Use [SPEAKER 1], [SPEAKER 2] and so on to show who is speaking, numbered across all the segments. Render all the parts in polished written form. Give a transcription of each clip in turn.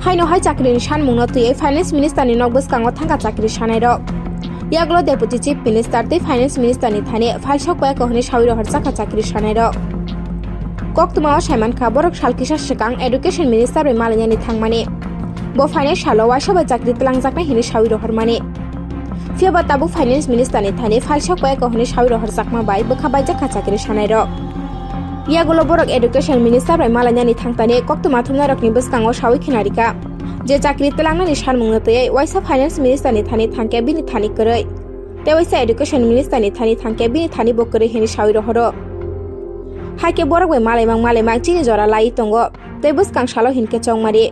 [SPEAKER 1] haino hai chakri ni san mungno tui finance minister ni nok bwskango thangka chakri sanai rok yaglo deputy chief minister tei finance minister ni thani phaisa koyak hone sawiro harchaka chakri sanai rok koktuma Simon Kha borok salkisa sikang education minister bai malanya ni thangmani bo finance salo waisa bai chakri tlangjak hini sawiro hormani fiaba tabu finance minister ni thani phaisa koyak hone sawiro harjakma bai bwkha jaka chakri sanai rok yagulo borok education minister bai malanya ni thangtani koktuma thumna rokni bwskango sawi khinarika je chakri tlangnani sanmungno tei waisa finance minister ni thani thangke bini thani koroi te waisa education minister ni thani thangke bini thani bokore hini sawiro horo haike borok bai malaimang chini jora lai tongo tei bwskang salo hinke chongmari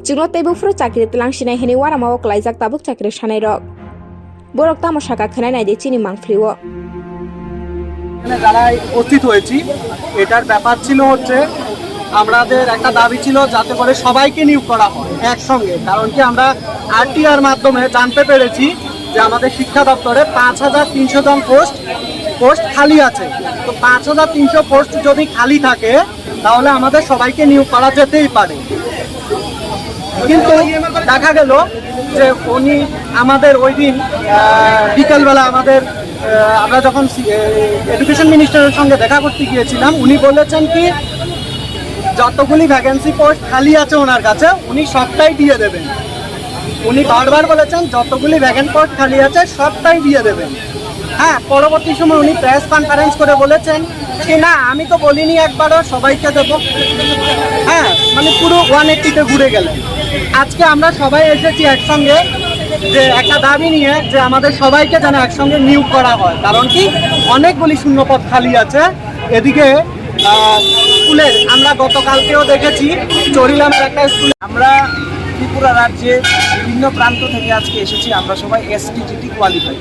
[SPEAKER 1] chinglo tei bufru chakri tlang sinai hini warama ok laijak tabuk chakri sanai rok borok tamosaka khnai nai de chini mangfliwo
[SPEAKER 2] যারা উপস্থিত হয়েছি এটার ব্যাপার ছিল হচ্ছে আমাদের একটা দাবি ছিল যাতে করে সবাইকে নিয়োগ করা হয় একসঙ্গে কারণ কি আমরা আরটিআর মাধ্যমে জানতে পেরেছি যে আমাদের শিক্ষা দপ্তরে 5300 জন পোস্ট খালি আছে তো 5300 পোস্ট যদি খালি থাকে তাহলে আমাদের সবাইকে নিয়োগ করা যেতেই পারে কিন্তু দেখা গেল যে উনি আমাদের ওই দিন বিকেলবেলা আমরা যখন এডুকেশন মিনিস্টারের সঙ্গে দেখা করতে গিয়েছিলাম উনি বলেছেন কি যতগুলি ভ্যাকেন্সি পোস্ট খালি আছে ওনার কাছে উনি সবটাই দিয়ে দেবেন উনি বারবার বলেছেন যতগুলি ভ্যাকেন্ট পোস্ট খালি আছে সবটাই দিয়ে দেবেন হ্যাঁ পরবর্তী সময় উনি প্রেস কনফারেন্স করে বলেছেন যে না আমি তো বলিনি একবারও সবাইকে দেবো হ্যাঁ মানে পুরো 180-তে ঘুরে গেলেন আজকে আমরা সবাই এসেছি একসঙ্গে যে একটা দাবি নিয়ে যে আমাদের সবাইকে যেন একসঙ্গে নিয়োগ করা হয় কারণ কি অনেকগুলি শূন্যপদ খালি আছে এদিকে স্কুলের আমরা গতকালকেও দেখেছি চরিলামের একটা স্কুলে
[SPEAKER 3] আমরা ত্রিপুরা রাজ্যে বিভিন্ন প্রান্ত থেকে আজকে এসেছি আমরা সবাই এসটিজিটি কোয়ালিফাই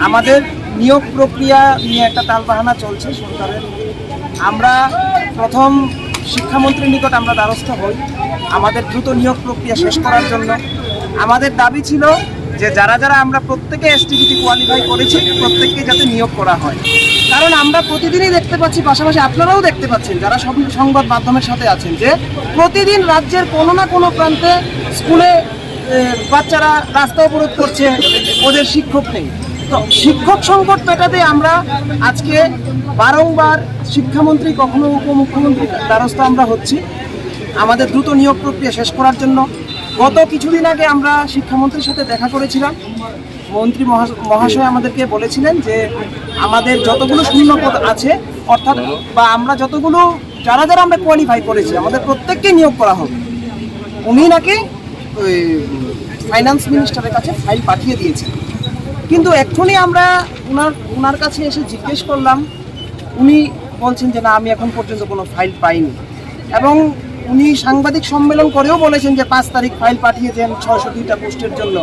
[SPEAKER 3] আমাদের নিয়োগ প্রক্রিয়া নিয়ে একটা তালবাহানা চলছে সরকারের আমরা প্রথম শিক্ষামন্ত্রীর নিকট আমরা দ্বারস্থ হই আমাদের দ্রুত নিয়োগ প্রক্রিয়া শেষ করার জন্য আমাদের দাবি ছিল যে যারা আমরা প্রত্যেকে এসটিজিটি কোয়ালিফাই করেছি প্রত্যেককে যাতে নিয়োগ করা হয় কারণ আমরা প্রতিদিনই দেখতে পাচ্ছি পাশাপাশি আপনারাও দেখতে পাচ্ছেন যারা সব সংবাদ মাধ্যমের সাথে আছেন যে প্রতিদিন রাজ্যের কোনো না কোনো প্রান্তে স্কুলে বাচ্চারা রাস্তা অবরোধ করছে ওদের শিক্ষক নেই তো শিক্ষক সংকট মেটাতে আমরা আজকে বারংবার শিক্ষামন্ত্রী কখনো উপমুখ্যমন্ত্রীর দ্বারস্থ আমরা হচ্ছি আমাদের দ্রুত নিয়োগ প্রক্রিয়া শেষ করার জন্য গত কিছুদিন আগে আমরা শিক্ষামন্ত্রীর সাথে দেখা করেছিলাম মন্ত্রী মহাশয় আমাদেরকে বলেছিলেন যে আমাদের যতগুলো শূন্যপদ আছে অর্থাৎ বা আমরা যতগুলো যারা আমরা কোয়ালিফাই করেছি আমাদের প্রত্যেককে নিয়োগ করা হবে উনি নাকি ওই ফাইন্যান্স মিনিস্টারের কাছে ফাইল পাঠিয়ে দিয়েছেন কিন্তু এক্ষুনি আমরা ওনার কাছে এসে জিজ্ঞেস করলাম উনি বলছেন যে না আমি এখন পর্যন্ত কোনো ফাইল পাইনি এবং উনি সাংবাদিক সম্মেলন করেও বলেছেন যে 5 তারিখ ফাইল পাঠিয়েছেন 602টা পোস্টের জন্য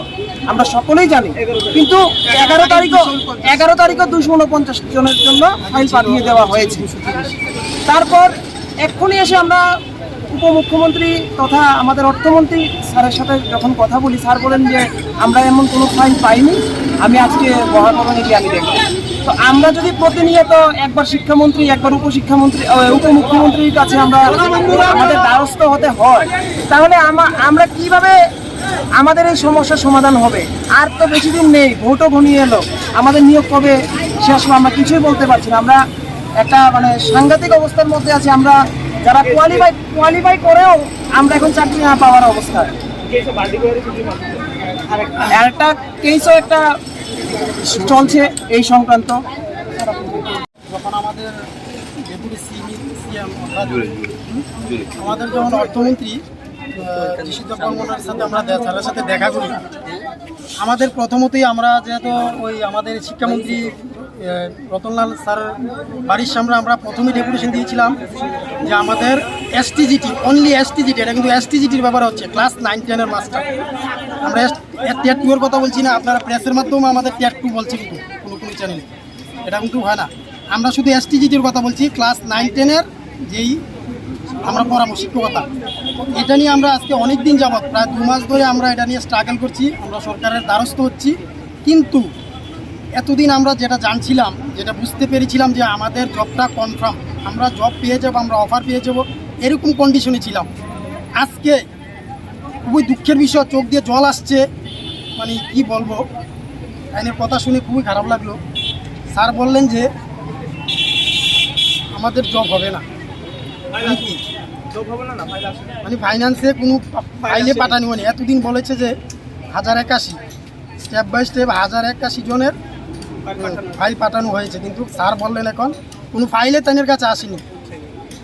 [SPEAKER 3] আমরা সকলেই জানি কিন্তু 11 তারিখও 249 জনের জন্য ফাইল পাঠিয়ে দেওয়া হয়েছে তারপর এক্ষুনি এসে আমরা উপমুখ্যমন্ত্রী তথা আমাদের অর্থমন্ত্রী স্যারের সাথে যখন কথা বলি স্যার বলেন যে আমরা এমন কোনো ফাইল পাইনি আমি আজকে মহাকরণে গিয়ে আমি দেখব তো আমরা যদি প্রতিনিয়ত একবার শিক্ষামন্ত্রী একবার উপমুখ্যমন্ত্রীর কাছে আমাদের দ্বারস্থ হতে হয় তাহলে আমরা কিভাবে আমাদের এই সমস্যার সমাধান হবে আর তো বেশি দিন নেই ভোটও ঘনিয়ে এলো আমাদের নিয়োগ কবে শেষ হবে আমরা কিছুই বলতে পারছি না আমরা একটা মানে সাংঘাতিক অবস্থার মধ্যে আছি আমরা যারা কোয়ালিফাই করেও আমরা এখন চাকরি না পাওয়ার অবস্থা একটা কেসও একটা চলছে এই সংক্রান্ত
[SPEAKER 2] যখন আমাদের ডেপুটি সিএম আমাদের যখন অর্থমন্ত্রী নিষিদ্ধ কর্মকারের সাথে আমরা স্যারের সাথে দেখা করি আমাদের প্রথমতেই আমরা যেহেতু ওই আমাদের শিক্ষামন্ত্রী রতনলাল স্যার বাড়ির সামনে আমরা প্রথমেই ডেপুটেশন দিয়েছিলাম যে আমাদের এসটিজিটি অনলি এসটিজিটি এটা কিন্তু এসটিজিটির ব্যাপার হচ্ছে ক্লাস 9-10 মাস্টার আমরা টিয়ার 2 এর কথা বলছি না আপনারা প্রেসের মাধ্যমে আমাদের টিয়ার 2 বলছি কিন্তু কোনো চ্যানেলে এটা কিন্তু হয় না আমরা শুধু এসটিজিটির কথা বলছি ক্লাস 9-10 যেই আমরা পড়াবো শিক্ষকতা এটা নিয়ে আমরা আজকে অনেক দিন যাবত প্রায় 2 মাস ধরে আমরা এটা নিয়ে স্ট্রাগল করছি আমরা সরকারের দ্বারস্থ হচ্ছি কিন্তু এতদিন আমরা যেটা জানছিলাম যেটা বুঝতে পেরেছিলাম যে আমাদের জবটা কনফার্ম আমরা জব পেয়ে যাবো আমরা অফার পেয়ে যাবো এরকম কন্ডিশনে ছিলাম আজকে
[SPEAKER 4] খুবই দুঃখের বিষয়, চোখ দিয়ে জল আসছে, মানে কি বলবো, আইনের কথা শুনে খুবই খারাপ লাগলো। স্যার বললেন যে আমাদের জব হবে না, মানে কি মানে ফাইন্যান্সে কোনো ফাইলে পাঠানো হয়নি। এতদিন বলেছে যে 1081 স্টেপ বাই স্টেপ 1081 জনের ফাইল পাঠানো হয়েছে, কিন্তু স্যার বললেন এখন কোনো ফাইলে তাইনের কাছে আসেনি,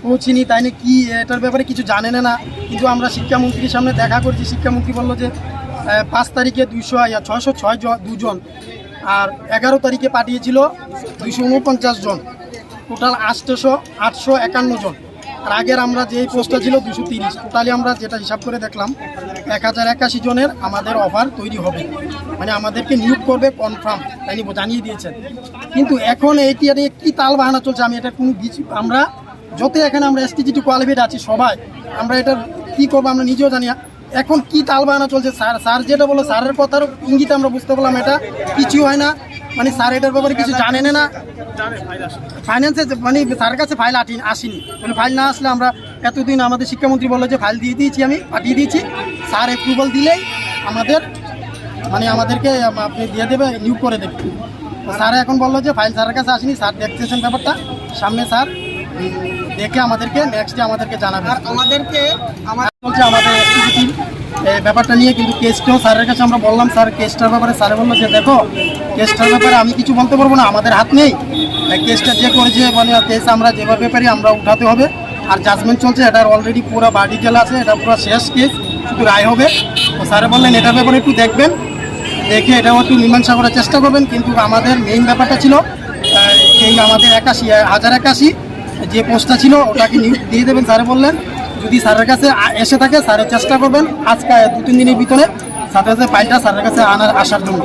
[SPEAKER 4] পৌঁছিনি। তাইনে কি এটার ব্যাপারে কিছু জানেন না। কিন্তু আমরা শিক্ষামন্ত্রীর সামনে দেখা করছি, শিক্ষামন্ত্রী বললো যে 5 তারিখে 606 দুজন, আর 11 তারিখে পাঠিয়েছিল 249 জন, টোটাল 851 জন। আর আগের আমরা যেই পোস্টটা ছিল 230, টোটালি আমরা যেটা হিসাব করে দেখলাম 1081 জনের আমাদের অফার তৈরি হবে, মানে আমাদেরকে নিয়োগ করবে কনফার্ম, তাই জানিয়ে দিয়েছেন। কিন্তু এখন এইটি নিয়ে কী তাল বাহানা চলছে আমি এটা কোনো আমরা যত এখানে আমরা STGT কোয়ালিফাইড আছি সবাই, আমরা এটা কী করবো আমরা নিজেও জানি না। এখন কি তাল বাহানা চলছে, স্যার যেটা বলো স্যারের কথার ইঙ্গিতে আমরা বুঝতে পারলাম এটা কিছু হয় না, মানে স্যার এটার ব্যাপারে কিছু জানেন না। ফাইন্যান্সে মানে স্যারের কাছে ফাইল আসেনি, মানে ফাইল না আসলে আমরা এতদিন আমাদের শিক্ষামন্ত্রী বললো যে ফাইল দিয়ে দিয়েছি, আমি পাঠিয়ে দিয়েছি, স্যার অ্যাপ্রুভাল দিলেই আমাদেরকে আপনি দিয়ে দেবে, নিয়োগ করে দেবে। স্যার এখন বললো যে ফাইল স্যারের কাছে আসেনি, স্যার দেখতেছেন ব্যাপারটা, সামনে স্যার দেখে আমাদেরকে নেক্সট ডে আমাদেরকে জানাবে। আর বলছে আমাদের STGT ব্যাপারটা নিয়ে, কিন্তু কেসটাও স্যারের কাছে আমরা বললাম, স্যার কেসটার ব্যাপারে স্যারে বললো যে দেখো কেসটার ব্যাপারে আমি কিছু বলতে পারবো না, আমাদের হাত নেই, কেসটা যে করেছে মানে কেস আমরা যেভাবে পারি আমরা উঠাতে হবে। আর জাজমেন্ট চলছে, এটার অলরেডি পুরো ডিটেল আছে, এটা পুরো শেষ কেস, শুধু রায় হবে। তো স্যারে বললেন এটার ব্যাপারে একটু দেখবেন, দেখে এটাও একটু মীমাংসা করার চেষ্টা করবেন। কিন্তু আমাদের মেইন ব্যাপারটা ছিল এই আমাদের 1081 যে পোস্টটা ছিল ওটাকে নিয়োগ দিয়ে দেবেন স্যারে বললেন। যদি স্যারের কাছে এসে থাকে স্যারের চেষ্টা করবেন আজকে 2-3 দিনের ভিতরে সাথে সাথে ফাইলটা স্যারের কাছে আসার জন্য।